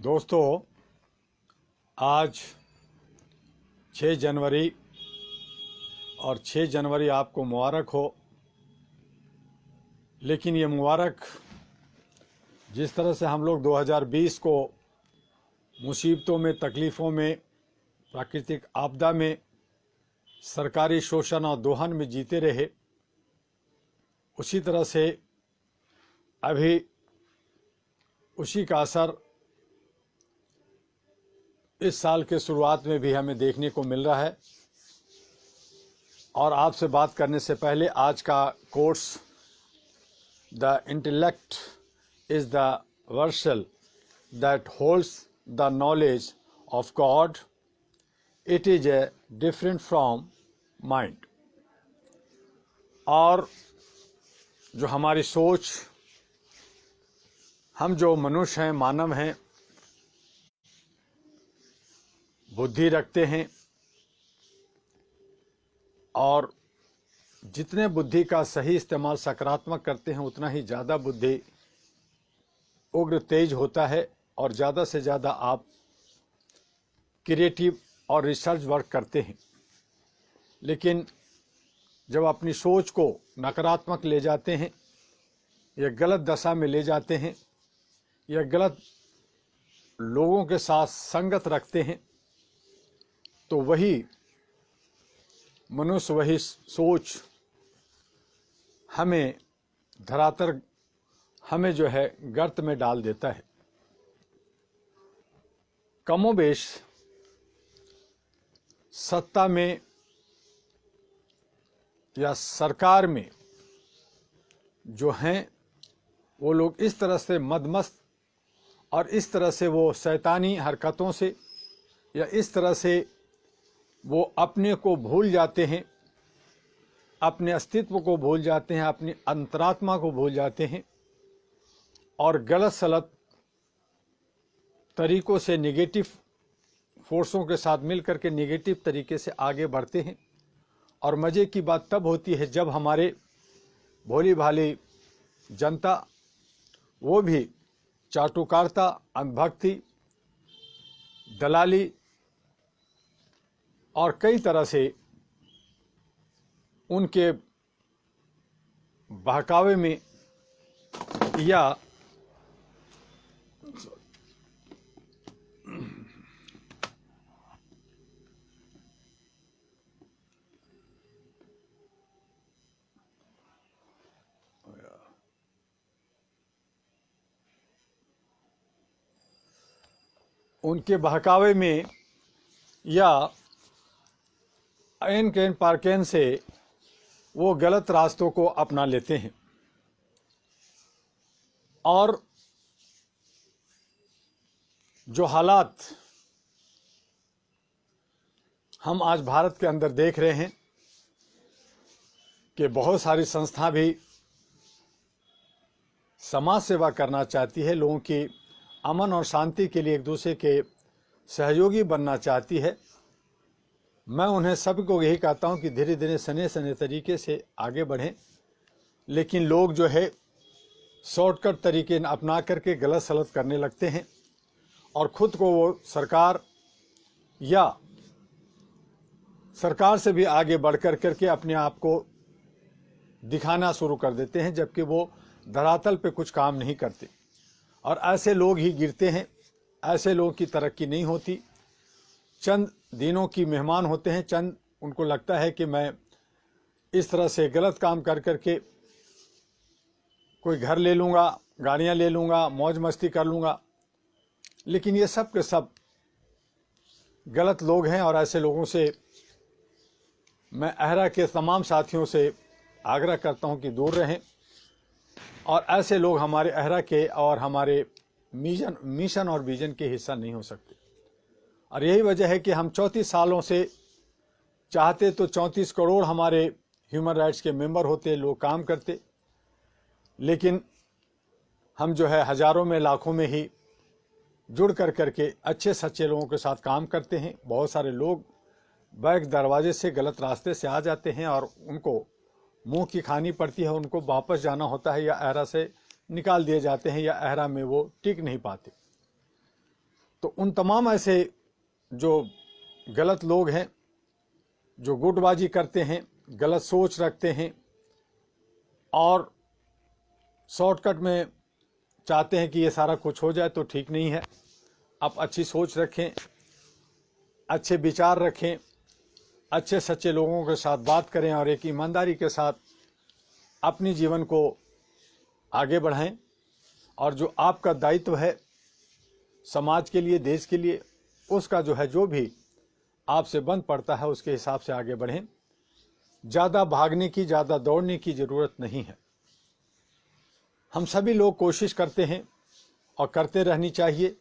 दोस्तों, आज 6 जनवरी और 6 जनवरी आपको मुबारक हो। लेकिन ये मुबारक जिस तरह से हम लोग 2020 को मुसीबतों में, तकलीफ़ों में, प्राकृतिक आपदा में, सरकारी शोषण और दोहन में जीते रहे, उसी तरह से अभी उसी का असर इस साल के शुरुआत में भी हमें देखने को मिल रहा है। और आपसे बात करने से पहले आज का course the intellect is the Vercel that holds the knowledge of God, it is a different from mind. और जो हमारी सोच, हम जो मनुष्य हैं, मानव हैं, बुद्धि रखते हैं और जितने बुद्धि का सही इस्तेमाल सकारात्मक करते हैं उतना ही ज़्यादा बुद्धि उग्र तेज होता है और ज़्यादा से ज़्यादा आप क्रिएटिव और रिसर्च वर्क करते हैं। लेकिन जब अपनी सोच को नकारात्मक ले जाते हैं या गलत दशा में ले जाते हैं या गलत लोगों के साथ संगत रखते हैं, तो वही मनुष्य, वही सोच हमें धरातल, हमें जो है गर्त में डाल देता है। कमोबेश सत्ता में या सरकार में जो हैं वो लोग इस तरह से मदमस्त और इस तरह से वो शैतानी हरकतों से या इस तरह से वो अपने को भूल जाते हैं, अपने अस्तित्व को भूल जाते हैं, अपनी अंतरात्मा को भूल जाते हैं और गलत सलत तरीकों से नेगेटिव फोर्सों के साथ मिलकर के नेगेटिव तरीके से आगे बढ़ते हैं। और मज़े की बात तब होती है जब हमारे भोली भाली जनता, वो भी चाटुकारिता, अंधभक्ति, दलाली और कई तरह से उनके बहकावे में या उनके बहकावे में या एन कैन पार्केन से वो गलत रास्तों को अपना लेते हैं। और जो हालात हम आज भारत के अंदर देख रहे हैं कि बहुत सारी संस्था भी समाज सेवा करना चाहती है, लोगों की अमन और शांति के लिए एक दूसरे के सहयोगी बनना चाहती है। मैं उन्हें सबको यही कहता हूं कि धीरे धीरे सने सने तरीके से आगे बढ़ें। लेकिन लोग जो है शॉर्टकट तरीके अपना करके गलत सलत करने लगते हैं और ख़ुद को वो सरकार या सरकार से भी आगे बढ़ करके अपने आप को दिखाना शुरू कर देते हैं, जबकि वो धरातल पे कुछ काम नहीं करते। और ऐसे लोग ही गिरते हैं, ऐसे लोगों की तरक्की नहीं होती। चंद दिनों की मेहमान होते हैं, चंद उनको लगता है कि मैं इस तरह से गलत काम कर करके कोई घर ले लूँगा, गाड़ियाँ ले लूँगा, मौज मस्ती कर लूँगा। लेकिन ये सब के सब गलत लोग हैं और ऐसे लोगों से मैं अहरा के तमाम साथियों से आग्रह करता हूँ कि दूर रहें। और ऐसे लोग हमारे अहरा के और हमारे मिशन और विजन के हिस्सा नहीं हो सकते। और यही वजह है कि हम 34 सालों से चाहते तो 34 करोड़ हमारे ह्यूमन राइट्स के मेंबर होते, लोग काम करते। लेकिन हम जो है हज़ारों में, लाखों में ही जुड़ करके अच्छे सच्चे लोगों के साथ काम करते हैं। बहुत सारे लोग बैक दरवाजे से गलत रास्ते से आ जाते हैं और उनको मुंह की खानी पड़ती है, उनको वापस जाना होता है या अहरा से निकाल दिए जाते हैं या अहरा में वो टिक नहीं पाते। तो उन तमाम ऐसे जो गलत लोग हैं, जो गुटबाजी करते हैं, गलत सोच रखते हैं और शॉर्टकट में चाहते हैं कि ये सारा कुछ हो जाए, तो ठीक नहीं है। आप अच्छी सोच रखें, अच्छे विचार रखें, अच्छे सच्चे लोगों के साथ बात करें और एक ईमानदारी के साथ अपने जीवन को आगे बढ़ाएं। और जो आपका दायित्व है समाज के लिए, देश के लिए, उसका जो है, जो भी आपसे बन पड़ता है, उसके हिसाब से आगे बढ़ें। ज़्यादा भागने की, ज़्यादा दौड़ने की ज़रूरत नहीं है। हम सभी लोग कोशिश करते हैं और करते रहनी चाहिए।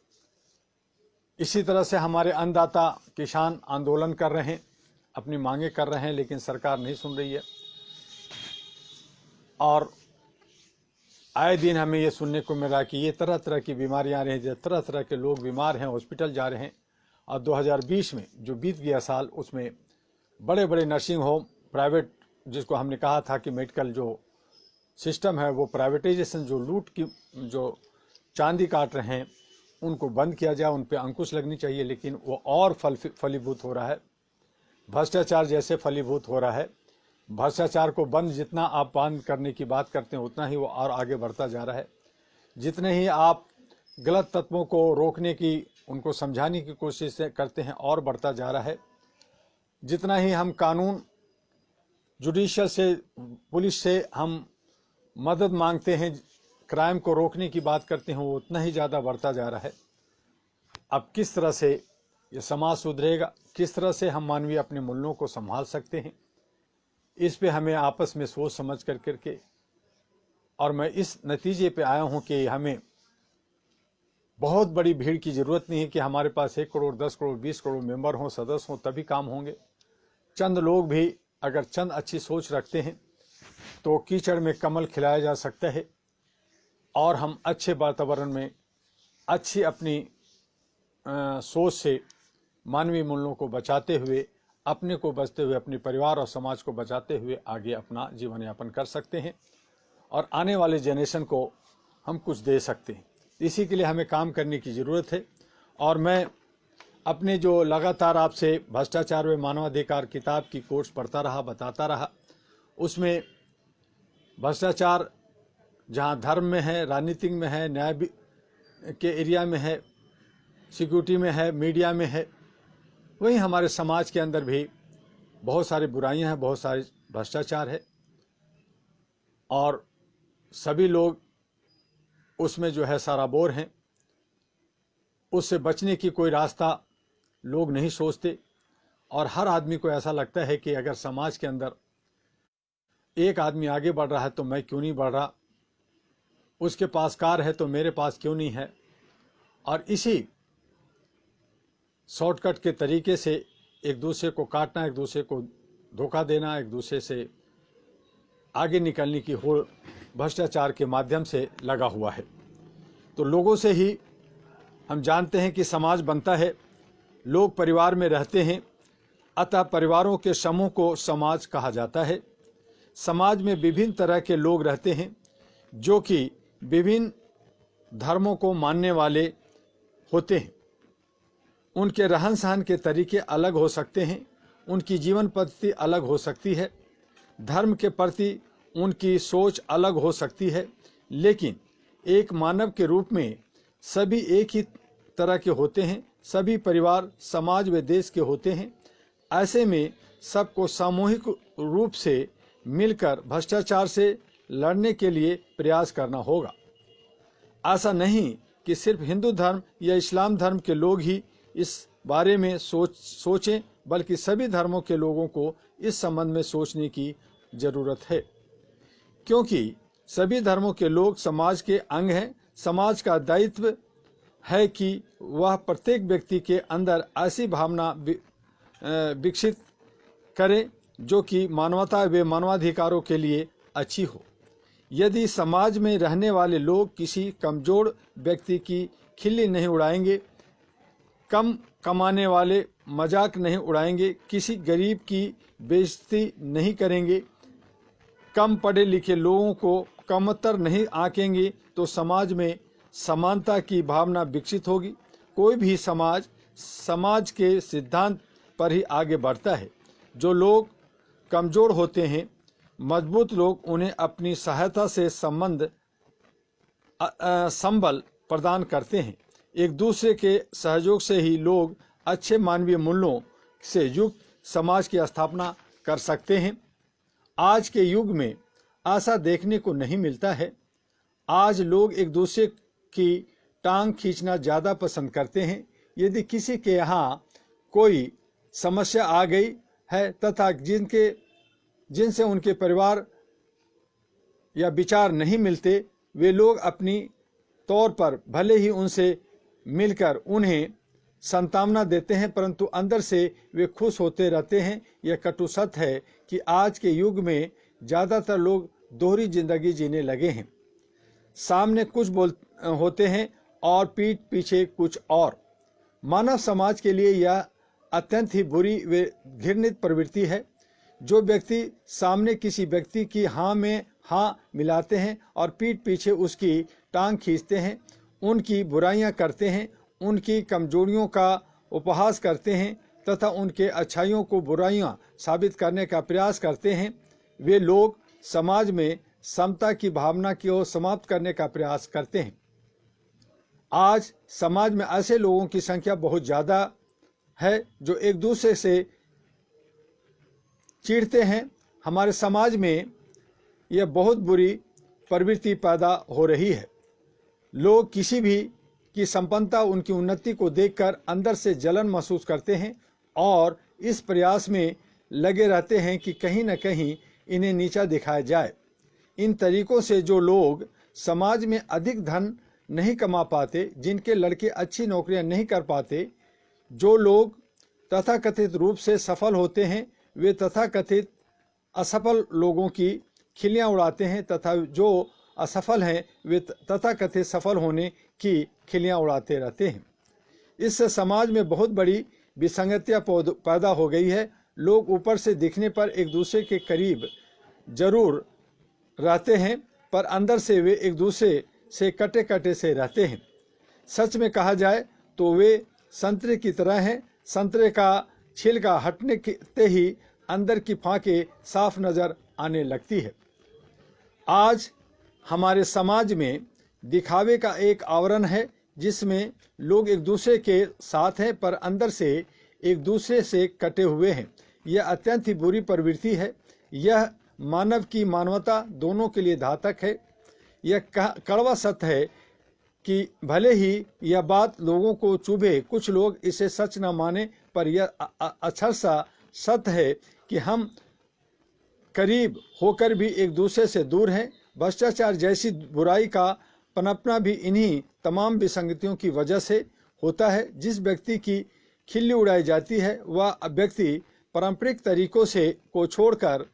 इसी तरह से हमारे अन्नदाता किसान आंदोलन कर रहे हैं, अपनी मांगे कर रहे हैं, लेकिन सरकार नहीं सुन रही है। और आए दिन हमें ये सुनने को मिल रहा है कि ये तरह तरह की बीमारियां आ रही हैं, तरह तरह के लोग बीमार हैं, हॉस्पिटल जा रहे हैं। और 2020 में जो बीत गया साल, उसमें बड़े बड़े नर्सिंग होम प्राइवेट, जिसको हमने कहा था कि मेडिकल जो सिस्टम है वो प्राइवेटाइजेशन, जो लूट की, जो चांदी काट रहे हैं, उनको बंद किया जाए, उन पर अंकुश लगनी चाहिए। लेकिन वो और फलीभूत हो रहा है, भ्रष्टाचार जैसे फलीभूत हो रहा है। भ्रष्टाचार को जितना आप बंद करने की बात करते हैं, उतना ही वो और आगे बढ़ता जा रहा है। जितने ही आप गलत तत्वों को रोकने की, उनको समझाने की कोशिश करते हैं, और बढ़ता जा रहा है। जितना ही हम कानून, जुडिशियल से, पुलिस से हम मदद मांगते हैं, क्राइम को रोकने की बात करते हैं, वो उतना ही ज़्यादा बढ़ता जा रहा है। अब किस तरह से ये समाज सुधरेगा, किस तरह से हम मानवीय अपने मूल्यों को संभाल सकते हैं, इस पे हमें आपस में सोच समझ करके, और मैं इस नतीजे पे आया हूं कि हमें बहुत बड़ी भीड़ की ज़रूरत नहीं है कि हमारे पास 1 करोड़, 10 करोड़, 20 करोड़ मेंबर हों, सदस्य हों, तभी काम होंगे। चंद लोग भी अगर चंद अच्छी सोच रखते हैं तो कीचड़ में कमल खिलाया जा सकता है, और हम अच्छे वातावरण में, अच्छी अपनी सोच से मानवीय मूल्यों को बचाते हुए, अपने को बचते हुए, अपने परिवार और समाज को बचाते हुए आगे अपना जीवन यापन कर सकते हैं, और आने वाले जनरेशन को हम कुछ दे सकते हैं। इसी के लिए हमें काम करने की ज़रूरत है। और मैं अपने जो लगातार आपसे भ्रष्टाचार व मानवाधिकार किताब की कोर्स पढ़ता रहा, बताता रहा, उसमें भ्रष्टाचार जहाँ धर्म में है, राजनीतिक में है, न्याय के एरिया में है, सिक्योरिटी में है, मीडिया में है, वहीं हमारे समाज के अंदर भी बहुत सारी बुराइयां हैं, बहुत सारे भ्रष्टाचार है, और सभी लोग उसमें जो है सराबोर हैं। उससे बचने की कोई रास्ता लोग नहीं सोचते, और हर आदमी को ऐसा लगता है कि अगर समाज के अंदर एक आदमी आगे बढ़ रहा है तो मैं क्यों नहीं बढ़ रहा, उसके पास कार है तो मेरे पास क्यों नहीं है। और इसी शॉर्टकट के तरीके से एक दूसरे को काटना, एक दूसरे को धोखा देना, एक दूसरे से आगे निकलने की होड़ भ्रष्टाचार के माध्यम से लगा हुआ है। तो लोगों से ही हम जानते हैं कि समाज बनता है, लोग परिवार में रहते हैं, अतः परिवारों के समूह को समाज कहा जाता है। समाज में विभिन्न तरह के लोग रहते हैं, जो कि विभिन्न धर्मों को मानने वाले होते हैं। उनके रहन सहन के तरीके अलग हो सकते हैं, उनकी जीवन पद्धति अलग हो सकती है, धर्म के प्रति उनकी सोच अलग हो सकती है, लेकिन एक मानव के रूप में सभी एक ही तरह के होते हैं। सभी परिवार, समाज व देश के होते हैं। ऐसे में सबको सामूहिक रूप से मिलकर भ्रष्टाचार से लड़ने के लिए प्रयास करना होगा। ऐसा नहीं कि सिर्फ हिंदू धर्म या इस्लाम धर्म के लोग ही इस बारे में सोचें, बल्कि सभी धर्मों के लोगों को इस संबंध में सोचने की जरूरत है, क्योंकि सभी धर्मों के लोग समाज के अंग हैं। समाज का दायित्व है कि वह प्रत्येक व्यक्ति के अंदर ऐसी भावना विकसित करे जो कि मानवता व मानवाधिकारों के लिए अच्छी हो। यदि समाज में रहने वाले लोग किसी कमजोर व्यक्ति की खिल्ली नहीं उड़ाएंगे, कम कमाने वाले मजाक नहीं उड़ाएंगे, किसी गरीब की बेइज्जती नहीं करेंगे, कम पढ़े लिखे लोगों को कमतर नहीं आंकेंगे, तो समाज में समानता की भावना विकसित होगी कोई भी समाज के सिद्धांत पर ही आगे बढ़ता है। जो लोग कमज़ोर होते हैं, मजबूत लोग उन्हें अपनी सहायता से संबल प्रदान करते हैं। एक दूसरे के सहयोग से ही लोग अच्छे मानवीय मूल्यों से युक्त समाज की स्थापना कर सकते हैं। आज के युग में ऐसा देखने को नहीं मिलता है। आज लोग एक दूसरे की टांग खींचना ज़्यादा पसंद करते हैं। यदि किसी के यहाँ कोई समस्या आ गई है तथा जिनसे उनके परिवार या विचार नहीं मिलते, वे लोग अपनी तौर पर भले ही उनसे मिलकर उन्हें सांत्वना देते हैं, परंतु अंदर से वे खुश होते रहते हैं। यह कटु सत्य है कि आज के युग में ज़्यादातर लोग दोहरी जिंदगी जीने लगे हैं। सामने कुछ होते हैं और पीठ पीछे कुछ और। मानव समाज के लिए यह अत्यंत ही बुरी व घृणित प्रवृत्ति है। जो व्यक्ति सामने किसी व्यक्ति की हाँ में हाँ मिलाते हैं और पीठ पीछे उसकी टांग खींचते हैं, उनकी बुराइयां करते हैं, उनकी कमजोरियों का उपहास करते हैं तथा उनके अच्छाइयों को बुराइयां साबित करने का प्रयास करते हैं, वे लोग समाज में समता की भावना की ओर समाप्त करने का प्रयास करते हैं। आज समाज में ऐसे लोगों की संख्या बहुत ज़्यादा है जो एक दूसरे से चिढ़ते हैं। हमारे समाज में यह बहुत बुरी प्रवृत्ति पैदा हो रही है। लोग किसी भी की संपन्नता, उनकी उन्नति को देखकर अंदर से जलन महसूस करते हैं और इस प्रयास में लगे रहते हैं कि कहीं न कहीं इन्हें नीचा दिखाया जाए। इन तरीकों से जो लोग समाज में अधिक धन नहीं कमा पाते, जिनके लड़के अच्छी नौकरियां नहीं कर पाते, जो लोग तथाकथित रूप से सफल होते हैं, वे तथाकथित असफल लोगों की खिल्लियां उड़ाते हैं तथा जो असफल हैं वे तथाकथित सफल होने की खिल्लियां उड़ाते रहते हैं। इससे समाज में बहुत बड़ी विसंगतियां पैदा हो गई है। लोग ऊपर से दिखने पर एक दूसरे के करीब जरूर रहते हैं, पर अंदर से वे एक दूसरे से कटे कटे से रहते हैं। सच में कहा जाए तो वे संतरे की तरह हैं। संतरे का छिलका हटने के ही अंदर की फांके साफ नजर आने लगती है। आज हमारे समाज में दिखावे का एक आवरण है जिसमें लोग एक दूसरे के साथ हैं पर अंदर से एक दूसरे से कटे हुए हैं। यह अत्यंत ही बुरी प्रवृत्ति है। यह मानव की मानवता दोनों के लिए घातक है। यह कड़वा सत्य है कि भले ही यह बात लोगों को चुभे, कुछ लोग इसे सच न माने, पर यह अक्षर सा सत्य है कि हम करीब होकर भी एक दूसरे से दूर हैं। भ्रष्टाचार जैसी बुराई का पनपना भी इन्हीं तमाम विसंगतियों की वजह से होता है। जिस व्यक्ति की खिल्ली उड़ाई जाती है वह व्यक्ति पारंपरिक तरीकों से को छोड़कर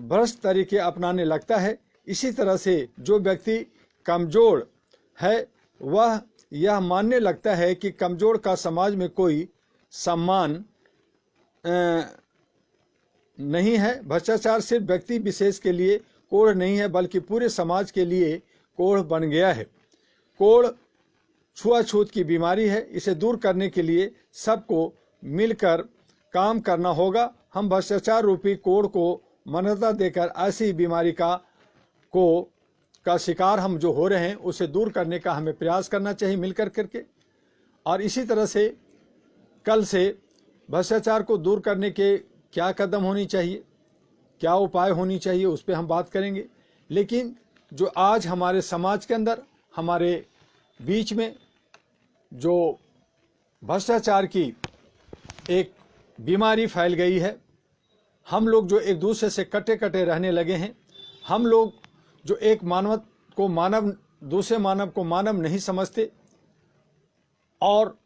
भ्रष्ट तरीके अपनाने लगता है। इसी तरह से जो व्यक्ति कमजोर है वह यह मानने लगता है कि कमजोर का समाज में कोई सम्मान नहीं है। भ्रष्टाचार सिर्फ व्यक्ति विशेष के लिए कोढ़ नहीं है बल्कि पूरे समाज के लिए कोढ़ बन गया है। कोढ़ छुआछूत की बीमारी है। इसे दूर करने के लिए सबको मिलकर काम करना होगा। हम भ्रष्टाचार रूपी कोढ़ को मान्यता देकर ऐसी बीमारी का शिकार हम जो हो रहे हैं उसे दूर करने का हमें प्रयास करना चाहिए मिलकर करके। और इसी तरह से कल से भ्रष्टाचार को दूर करने के क्या कदम होनी चाहिए, क्या उपाय होनी चाहिए, उस पर हम बात करेंगे। लेकिन जो आज हमारे समाज के अंदर, हमारे बीच में जो भ्रष्टाचार की एक बीमारी फैल गई है, हम लोग जो एक दूसरे से कटे कटे रहने लगे हैं, हम लोग जो एक मानव को मानव, दूसरे मानव को मानव नहीं समझते और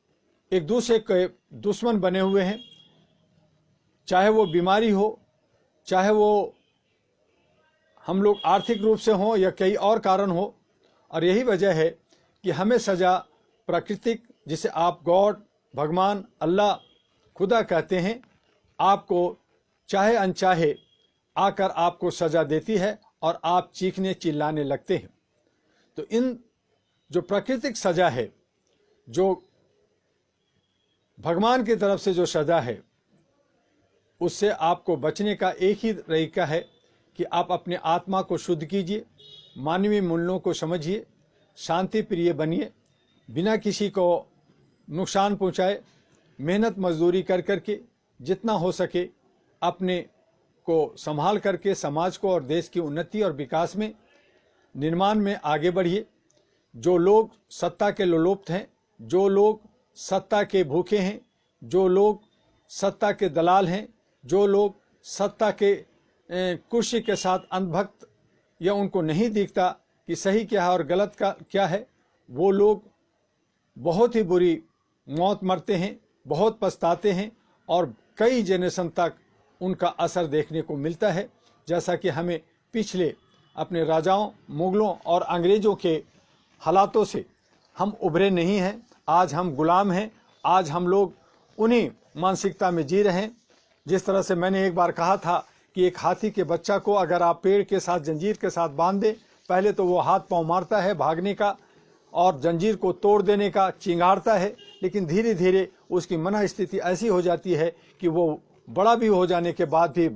एक दूसरे के दुश्मन बने हुए हैं, चाहे वो बीमारी हो, चाहे वो हम लोग आर्थिक रूप से हों या कई और कारण हो। और यही वजह है कि हमें सज़ा प्राकृतिक, जिसे आप गॉड, भगवान, अल्लाह, खुदा कहते हैं, आपको चाहे अनचाहे आकर आपको सज़ा देती है और आप चीखने चिल्लाने लगते हैं। तो इन जो प्राकृतिक सज़ा है, जो भगवान की तरफ से जो सजा है उससे आपको बचने का एक ही तरीका है कि आप अपने आत्मा को शुद्ध कीजिए, मानवीय मूल्यों को समझिए, शांति प्रिय बनिए, बिना किसी को नुकसान पहुंचाए मेहनत मजदूरी कर करके जितना हो सके अपने को संभाल करके समाज को और देश की उन्नति और विकास में निर्माण में आगे बढ़िए। जो लोग सत्ता के लोलुप्त हैं, जो लोग सत्ता के भूखे हैं, जो लोग सत्ता के दलाल हैं, जो लोग सत्ता के कुर्सी के साथ अंधभक्त या उनको नहीं दिखता कि सही क्या है और गलत का क्या है, वो लोग बहुत ही बुरी मौत मरते हैं, बहुत पछताते हैं और कई जनरेशन तक उनका असर देखने को मिलता है। जैसा कि हमें पिछले अपने राजाओं, मुगलों और अंग्रेज़ों के हालातों से हम उभरे नहीं हैं। आज हम गुलाम हैं, आज हम लोग उन्हीं मानसिकता में जी रहे हैं। जिस तरह से मैंने एक बार कहा था कि एक हाथी के बच्चा को अगर आप पेड़ के साथ जंजीर के साथ बांध दें, पहले तो वो हाथ पांव मारता है भागने का और जंजीर को तोड़ देने का, चिंगारता है, लेकिन धीरे धीरे उसकी मन स्थिति ऐसी हो जाती है कि वो बड़ा भी हो जाने के बाद भी,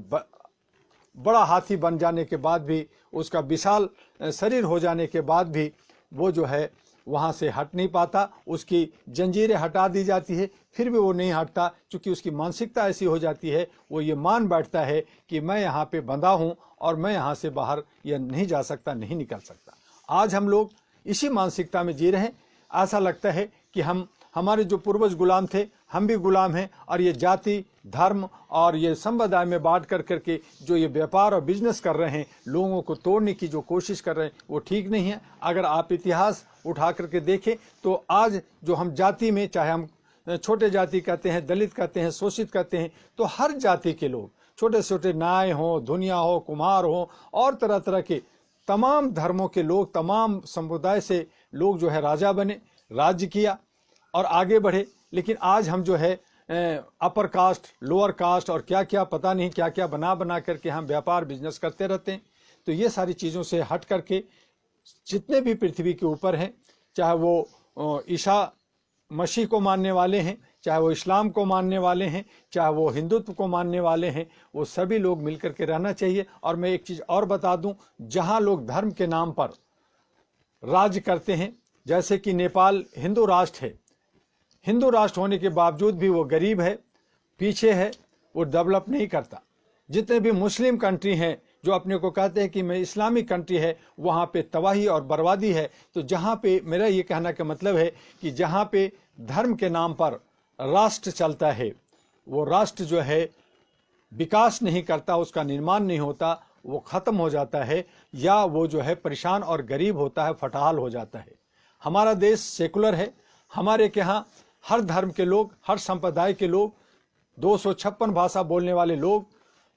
बड़ा हाथी बन जाने के बाद भी, उसका विशाल शरीर हो जाने के बाद भी वो जो है वहाँ से हट नहीं पाता। उसकी जंजीरें हटा दी जाती है, फिर भी वो नहीं हटता, क्योंकि उसकी मानसिकता ऐसी हो जाती है, वो ये मान बैठता है कि मैं यहाँ पे बंधा हूँ और मैं यहाँ से बाहर या नहीं जा सकता, नहीं निकल सकता। आज हम लोग इसी मानसिकता में जी रहे हैं। ऐसा लगता है कि हमारे जो पूर्वज गुलाम थे, हम भी गुलाम हैं और ये जाति, धर्म और ये संप्रदाय में बांट कर करके जो ये व्यापार और बिजनेस कर रहे हैं, लोगों को तोड़ने की जो कोशिश कर रहे हैं, वो ठीक नहीं है। अगर आप इतिहास उठा करके देखें तो आज जो हम जाति में, चाहे हम छोटे जाति कहते हैं, दलित कहते हैं, शोषित कहते हैं, तो हर जाति के लोग, छोटे छोटे नाय हों, धुनिया हो, कुम्हार हो और तरह तरह के तमाम धर्मों के लोग, तमाम संप्रदाय से लोग जो है राजा बने, राज्य किया और आगे बढ़े। लेकिन आज हम जो है अपर कास्ट, लोअर कास्ट और क्या क्या पता नहीं क्या क्या बना करके हम व्यापार बिजनेस करते रहते हैं। तो ये सारी चीज़ों से हट करके जितने भी पृथ्वी के ऊपर हैं, चाहे वो ईसा मसीह को मानने वाले हैं, चाहे वो इस्लाम को मानने वाले हैं, चाहे वो हिंदुत्व को मानने वाले हैं, वो सभी लोग मिलकर के रहना चाहिए। और मैं एक चीज़ और बता दूं, जहां लोग धर्म के नाम पर राज्य करते हैं, जैसे कि नेपाल हिंदू राष्ट्र है, हिंदू राष्ट्र होने के बावजूद भी वो गरीब है, पीछे है, वो डेवलप नहीं करता। जितने भी मुस्लिम कंट्री हैं जो अपने को कहते हैं कि मैं इस्लामिक कंट्री है, वहाँ पे तबाही और बर्बादी है। तो जहाँ पे, मेरा ये कहना का मतलब है कि जहाँ पे धर्म के नाम पर राष्ट्र चलता है, वो राष्ट्र जो है विकास नहीं करता, उसका निर्माण नहीं होता, वो ख़त्म हो जाता है, या वो जो है परेशान और गरीब होता है, फटहाल हो जाता है। हमारा देश सेकुलर है, हमारे के यहाँ हर धर्म के लोग, हर संप्रदाय के लोग, 256 भाषा बोलने वाले लोग,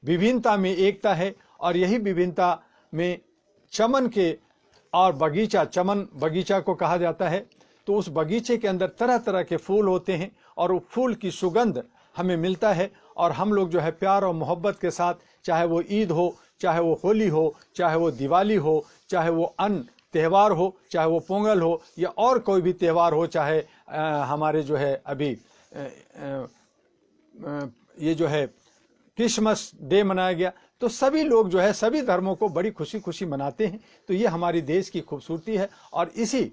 विभिन्नता में एकता है। और यही विभिन्नता में चमन के और बगीचा, चमन बगीचा को कहा जाता है। तो उस बगीचे के अंदर तरह तरह के फूल होते हैं और वो फूल की सुगंध हमें मिलता है और हम लोग जो है प्यार और मोहब्बत के साथ, चाहे वो ईद हो, चाहे वो होली हो, चाहे वो दिवाली हो, चाहे वो अन्य त्यौहार हो, चाहे वो पोंगल हो या और कोई भी त्यौहार हो, चाहे हमारे जो है अभी ये जो है क्रिसमस डे मनाया गया, तो सभी लोग जो है सभी धर्मों को बड़ी खुशी खुशी मनाते हैं। तो ये हमारी देश की खूबसूरती है। और इसी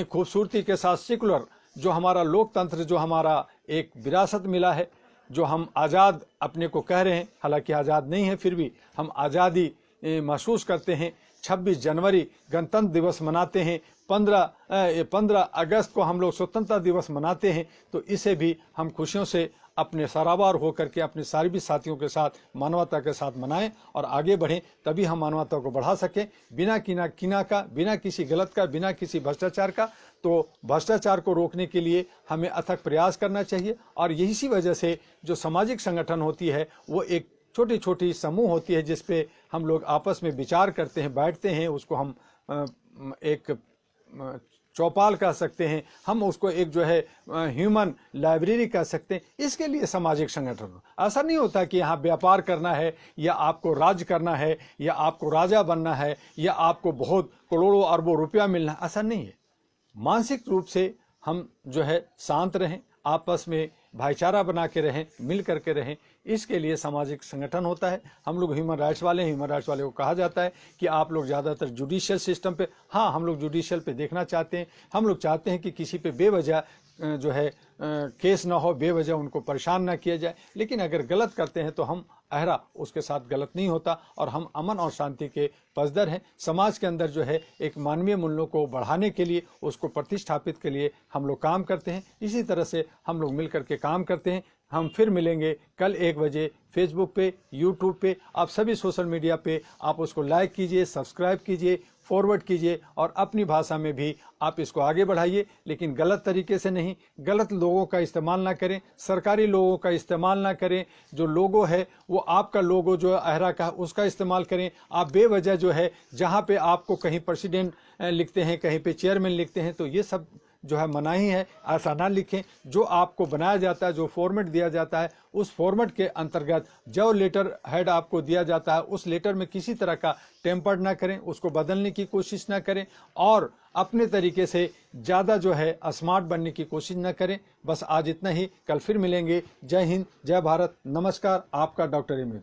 खूबसूरती के साथ सेकुलर जो हमारा लोकतंत्र, जो हमारा एक विरासत मिला है, जो हम आज़ाद अपने को कह रहे हैं, हालांकि आज़ाद नहीं है, फिर भी हम आज़ादी महसूस करते हैं। 26 जनवरी गणतंत्र दिवस मनाते हैं, 15 अगस्त को हम लोग स्वतंत्रता दिवस मनाते हैं। तो इसे भी हम खुशियों से अपने सराबार होकर के अपने सारे साथियों के साथ, मानवता के साथ मनाएं और आगे बढ़ें, तभी हम मानवता को बढ़ा सकें, बिना किना का, बिना किसी गलत का, बिना किसी भ्रष्टाचार का। तो भ्रष्टाचार को रोकने के लिए हमें अथक प्रयास करना चाहिए। और इसी वजह से जो सामाजिक संगठन होती है, वो एक छोटी छोटी समूह होती है जिस पे हम लोग आपस में विचार करते हैं, बैठते हैं, उसको हम एक चौपाल कह सकते हैं, हम उसको एक जो है ह्यूमन लाइब्रेरी कह सकते हैं। इसके लिए सामाजिक संगठन, ऐसा नहीं होता कि यहाँ व्यापार करना है या आपको राज्य करना है या आपको राजा बनना है या आपको बहुत करोड़ों अरबों रुपया मिलना है, ऐसा नहीं है। मानसिक रूप से हम जो है शांत रहें, आपस में भाईचारा बना के रहें, मिल करके रहें। इसके लिए सामाजिक संगठन होता है। हम लोग ह्यूमन राइट्स वाले हैं, ह्यूमन राइट्स वाले को कहा जाता है कि आप लोग ज़्यादातर जुडिशियल सिस्टम पे, हाँ हम लोग जुडिशियल पे देखना चाहते हैं। हम लोग चाहते हैं कि किसी पे बेवजह जो है केस ना हो, बेवजह उनको परेशान ना किया जाए। लेकिन अगर गलत करते हैं तो हम अहरा उसके साथ गलत नहीं होता और हम अमन और शांति के पसदर हैं। समाज के अंदर जो है एक मानवीय मूल्यों को बढ़ाने के लिए, उसको प्रतिष्ठापित के लिए हम लोग काम करते हैं। इसी तरह से हम लोग मिल करके काम करते हैं। हम फिर मिलेंगे कल 1 बजे फेसबुक पे, यूट्यूब पे, आप सभी सोशल मीडिया पे आप उसको लाइक कीजिए, सब्सक्राइब कीजिए, फॉरवर्ड कीजिए और अपनी भाषा में भी आप इसको आगे बढ़ाइए। लेकिन गलत तरीके से नहीं, गलत लोगों का इस्तेमाल ना करें, सरकारी लोगों का इस्तेमाल ना करें। जो लोगो है वो आपका लोगो जो है अहरा का, उसका इस्तेमाल करें। आप बेवजह जो है जहाँ पे आपको कहीं प्रेसिडेंट लिखते हैं, कहीं पे चेयरमैन लिखते हैं, तो ये सब जो है मनाही है, ऐसा ना लिखें। जो आपको बनाया जाता है, जो फॉर्मेट दिया जाता है, उस फॉर्मेट के अंतर्गत जो लेटर हेड आपको दिया जाता है, उस लेटर में किसी तरह का टेम्पर्ड ना करें, उसको बदलने की कोशिश ना करें और अपने तरीके से ज़्यादा जो है स्मार्ट बनने की कोशिश ना करें। बस आज इतना ही, कल फिर मिलेंगे। जय हिंद, जय भारत, नमस्कार। आपका डॉक्टर एम.